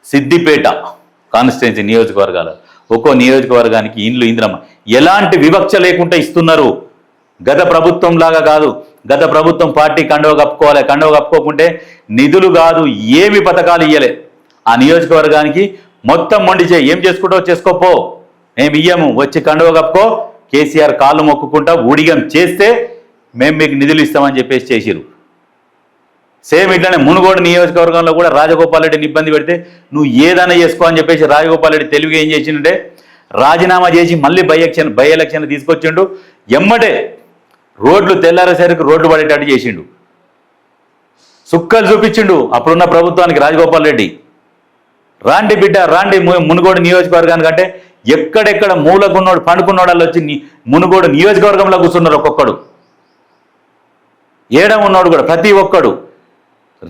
Siddipet constituency నియోజకవర్గాలు ఒక్కో నియోజకవర్గానికి ఇండ్లు ఇంద్రమ్మ ఎలాంటి వివక్ష లేకుండా ఇస్తున్నారు. గత ప్రభుత్వం లాగా కాదు. గత ప్రభుత్వం పార్టీ కండవ కప్పుకోవాలి, కండవ కప్పుకోకుంటే నిధులు కాదు ఏమి పథకాలు ఇయ్యలే. ఆ నియోజకవర్గానికి మొత్తం మొండిచే ఏం చేసుకుంటావో చేసుకోపో, మేము ఇయ్యము, వచ్చి కండవ కప్పుకో, కేసీఆర్ కాళ్ళు మొక్కుకుంటా ఊడిగం చేస్తే మేము మీకు నిధులు ఇస్తామని చెప్పేసి చేసిరు. సేమ్ ఇట్లానే మునుగోడు నియోజకవర్గంలో కూడా రాజగోపాల్ రెడ్డిని ఇబ్బంది పెడితే నువ్వు ఏదైనా చేసుకో అని చెప్పేసి రాజగోపాల్ రెడ్డి తెలివిగా ఏం చేసిండే రాజీనామా చేసి మళ్ళీ బై ఎలక్షన్ తీసుకొచ్చిండు. ఎమ్మటే రోడ్లు తెల్లారేసరికి రోడ్లు పడేటట్టు చేసిండు. సుక్కలు చూపించిండు అప్పుడున్న ప్రభుత్వానికి రాజగోపాల్ రెడ్డి. రాండి బిడ్డ రాండి మునుగోడు నియోజకవర్గానికి అంటే ఎక్కడెక్కడ మూలకున్నోడు పండుకున్నోడాళ్ళు వచ్చి మునుగోడు నియోజకవర్గంలో కూర్చున్నారు. ఒక్కొక్కడు ఏడం ఉన్నోడు కూడా ప్రతి ఒక్కడు.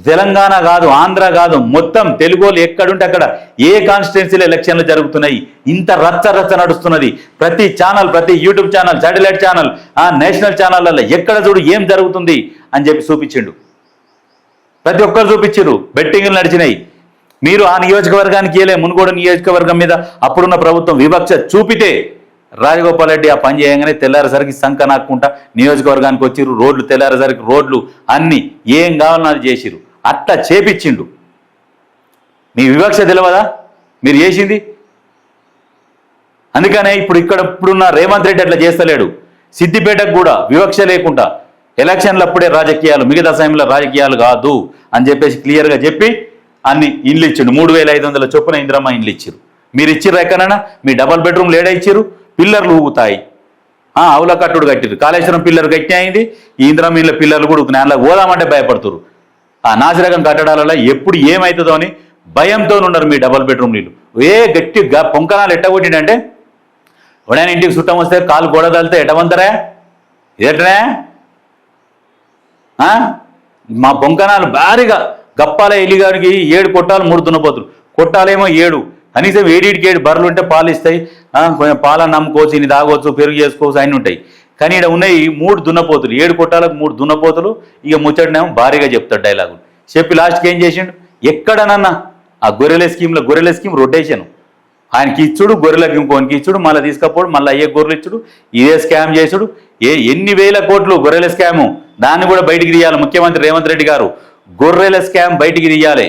తెలంగాణ కాదు, ఆంధ్ర కాదు, మొత్తం తెలుగులు ఎక్కడుంటే అక్కడ ఏ కాన్స్టిట్యున్సీలో ఎలక్షన్లు జరుగుతున్నాయి. ఇంత రచ్చ రచ్చ నడుస్తున్నది. ప్రతి ఛానల్, ప్రతి YouTube channel, satellite channel, national ఛానళ్ళల్లో ఎక్కడ చూడు ఏం జరుగుతుంది అని చెప్పి చూపించిండు. ప్రతి ఒక్కరు చూపించారు. బెట్టింగ్లు నడిచినాయి. మీరు ఆ నియోజకవర్గానికి వెళ్ళే మునుగోడు నియోజకవర్గం మీద అప్పుడున్న ప్రభుత్వం వివక్ష చూపితే రాజగోపాల్ రెడ్డి ఆ పని చేయగానే తెల్లారేసరికి సంక నాక్కుంటా నియోజకవర్గానికి వచ్చిర్రు. రోడ్లు తెల్లారేసరికి రోడ్లు అన్నీ ఏం కావాలని అది చేసిరు. అట్లా చేపించిండు. మీ వివక్ష తెలియదా మీరు చేసింది? అందుకనే ఇప్పుడున్న రేవంత్ రెడ్డి అట్లా చేస్తలేడు. సిద్దిపేటకు కూడా వివక్ష లేకుండా ఎలక్షన్లప్పుడే రాజకీయాలు, మిగతా సమయంలో రాజకీయాలు కాదు అని చెప్పేసి క్లియర్గా చెప్పి అన్ని ఇండ్లు ఇచ్చిండు. 3500 చొప్పున ఇందిరమ్మ ఇండ్లు ఇచ్చిరు. మీరు ఇచ్చిర్రు ఎక్కడైనా? మీ డబల్ బెడ్రూమ్లు ఏడా ఇచ్చిరు? పిల్లర్లు ఊగుతాయి. అవుల కట్టుడు కట్టిరు. కాళేశ్వరం పిల్లర్ గట్టి అయింది. ఈ ఇందిరమ్మ ఇండ్ల పిల్లర్లు కూడా ఊగుతున్నాయి. అందులో పోదామంటే భయపడుతురు. ఆ నాసిరకం కట్టడాలలో ఎప్పుడు ఏమవుతుందో అని భయంతో ఉన్నారు మీ డబల్ బెడ్రూమ్ ఇల్లు. గట్టి పొంకనాలు ఎట్టగొట్టిండంటే ఎవడైనా ఇంటికి చుట్టం వస్తే కాలు గోడ తలితే ఎటవంతరా ఎటనే మా పొంకనాలు భారీగా గప్పాల ఎలిగాడికి 7 కొట్టాలు 3 దున్నపోతులు. కొట్టాలేమో 7, కనీసం 7 బర్రెలు ఉంటే పాలు ఇస్తాయి. కొంచెం పాలను నమ్ముకోవచ్చు, ఇన్ని తాగవచ్చు, పెరుగు చేసుకోవచ్చు, అన్నీ ఉంటాయి. కానీ ఇక్కడ ఉన్నాయి 3 దున్నపోతులు. 7 కొట్టాలకు 3 దున్నపోతులు. ఇక ముచ్చటనేమో భారీగా చెప్తాడు డైలాగులు చెప్పి లాస్ట్కి ఏం చేసిండు? ఎక్కడనన్నా ఆ గొర్రెల స్కీమ్ రొటేషన్. ఆయనకి ఇచ్చుడు, గొర్రెలకు ఇంకోనికి ఇచ్చుడు, మళ్ళీ తీసుకపోవడు, మళ్ళీ అయ్యే గొర్రెలు ఇచ్చుడు, ఇదే స్కామ్ చేసుడు. ఎన్ని వేల కోట్లు గొర్రెల స్కాము. దాన్ని కూడా బయటికి తీయాలి ముఖ్యమంత్రి రేవంత్ రెడ్డి గారు. గొర్రెల స్కామ్ బయటికి తీయాలి,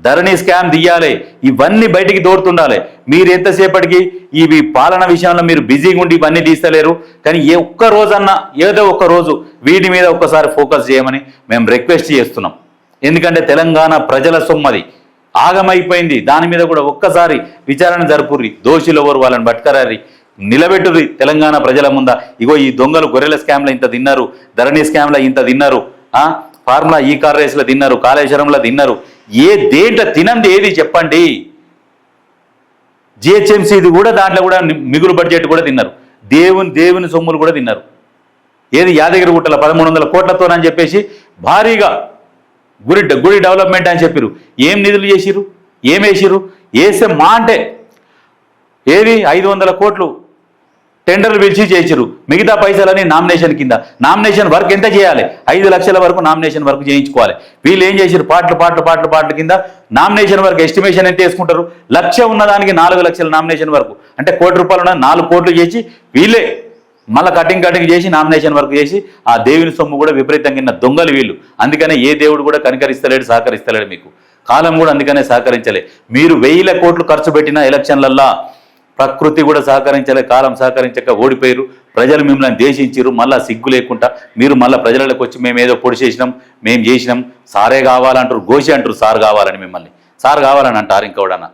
ధరణి స్కామ్ తీయాలి, ఇవన్నీ బయటికి దోడుతుండాలి. మీరు ఎంతసేపటికి ఇవి పాలన విషయంలో మీరు బిజీగా ఉండి ఇవన్నీ తీస్తలేరు. కానీ ఒక్క రోజన్నా ఏదో ఒక రోజు వీటి మీద ఒక్కసారి ఫోకస్ చేయమని మేము రిక్వెస్ట్ చేస్తున్నాం. ఎందుకంటే తెలంగాణ ప్రజల సొమ్మది ఆగమైపోయింది. దాని మీద కూడా ఒక్కసారి విచారణ జరుపుర్రి. దోషులు ఎవరు వాళ్ళని పట్టుకరారి నిలబెట్టుర్రి తెలంగాణ ప్రజల ముందా. ఇగో ఈ దొంగలు గొర్రెల స్కామ్లో ఇంత తిన్నారు, ధరణి స్కామ్లో ఇంత తిన్నారు, ఫార్ములా ఈ కార్ రేస్లో తిన్నారు, కాళేశ్వరంలో తిన్నారు. దేంట్లో తినంది ఏది చెప్పండి? జిహెచ్ఎంసీది కూడా దాంట్లో కూడా మిగులు బడ్జెట్ కూడా తిన్నారు. దేవుని సొమ్ములు కూడా తిన్నారు. ఏది యాదగిరి గుట్టల 1300 కోట్లతోనని చెప్పేసి భారీగా గుడి డెవలప్మెంట్ అని చెప్పారు. ఏం నిధులు చేసిరు? ఏం వేసిరు? వేసే మా అంటే ఏది 500 కోట్లు టెండర్లు పిలిచి చేసిరు. మిగతా పైసలని నామినేషన్ కింద. నామినేషన్ వర్క్ ఎంత చేయాలి? 5 లక్షల వరకు నామినేషన్ వర్క్ చేయించుకోవాలి. వీళ్ళు ఏం చేసిరు? పాటలు కింద నామినేషన్ వర్క్ ఎస్టిమేషన్ ఎంత వేసుకుంటారు? 1 లక్ష ఉన్నదానికి 4 లక్షల నామినేషన్ వరకు అంటే ₹1 కోటి ఉన్న 4 కోట్లు చేసి వీళ్ళే మళ్ళీ కటింగ్ చేసి నామినేషన్ వర్క్ చేసి ఆ దేవుని సొమ్ము కూడా విపరీతంగా దొంగలు వీళ్ళు. అందుకనే ఏ దేవుడు కూడా కనికరిస్తలేడు, సహకరిస్తలేడు. మీకు కాలం కూడా అందుకనే సహకరించలే. మీరు 1000 కోట్లు ఖర్చు పెట్టిన ఎలక్షన్లల్లా ప్రకృతి కూడా సహకరించలే, కాలం సహకరించక ఓడిపోయారు. ప్రజలు మిమ్మల్ని దేశించారు. మళ్ళీ సిగ్గు లేకుండా మీరు మళ్ళీ ప్రజలకు వచ్చి మేము ఏదో పొడి చేసినాం, మేము చేసినాం, సారే కావాలంటారు, గోషి అంటారు సార్ కావాలని. మిమ్మల్ని సార్ కావాలని అంటారు. ఇంకోడన్నా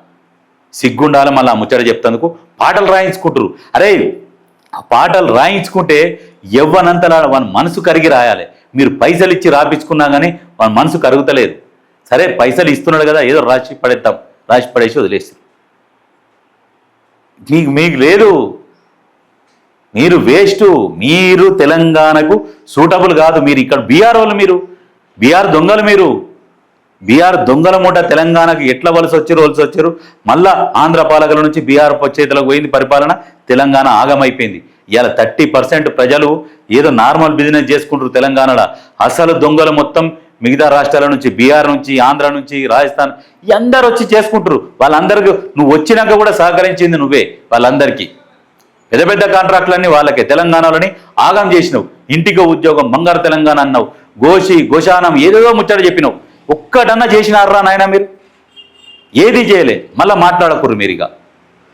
సిగ్గుండాలి. మళ్ళీ ఆ ముచ్చట చెప్తందుకు పాటలు రాయించుకుంటారు. అరే ఆ పాటలు రాయించుకుంటే ఎవ్వనంతలా వాని మనసు కరిగి రాయాలి. మీరు పైసలు ఇచ్చి రాపించుకున్నా కానీ వాని మనసు కరుగుతలేదు. సరే పైసలు ఇస్తున్నాడు కదా ఏదో రాసి పడేసి వదిలేస్తారు. మీకు లేదు, మీరు వేస్ట్, మీరు తెలంగాణకు సూటబుల్ కాదు. మీరు ఇక్కడ బీఆర్ వాళ్ళు, మీరు బీఆర్ దొంగలు, మీరు బీఆర్ దొంగల మూట. తెలంగాణకు ఎట్లా వలస వచ్చారు. మళ్ళా ఆంధ్ర పాలకుల నుంచి బీఆర్ చేతులకు పోయింది పరిపాలన. తెలంగాణ ఆగమైపోయింది. ఇవాళ 30% ప్రజలు ఏదో నార్మల్ బిజినెస్ చేసుకుంటారు తెలంగాణలో. అసలు దొంగలు మొత్తం మిగతా రాష్ట్రాల నుంచి, బీహార్ నుంచి, ఆంధ్ర నుంచి, రాజస్థాన్ అందరు వచ్చి చేసుకుంటారు. వాళ్ళందరికీ నువ్వు వచ్చినాక కూడా సహకరించింది నువ్వే. వాళ్ళందరికీ పెద్ద పెద్ద కాంట్రాక్టులన్నీ వాళ్ళకే. తెలంగాణలోని ఆగం చేసినావు. ఇంటికి ఉద్యోగం, బంగారు తెలంగాణ అన్నావు, గోశానం ఏదేదో ముచ్చట చెప్పినావు. ఒక్కటన్నా చేసినారా నాయన మీరు? ఏది చేయలే. మళ్ళీ మాట్లాడకూరు మీరు ఇక.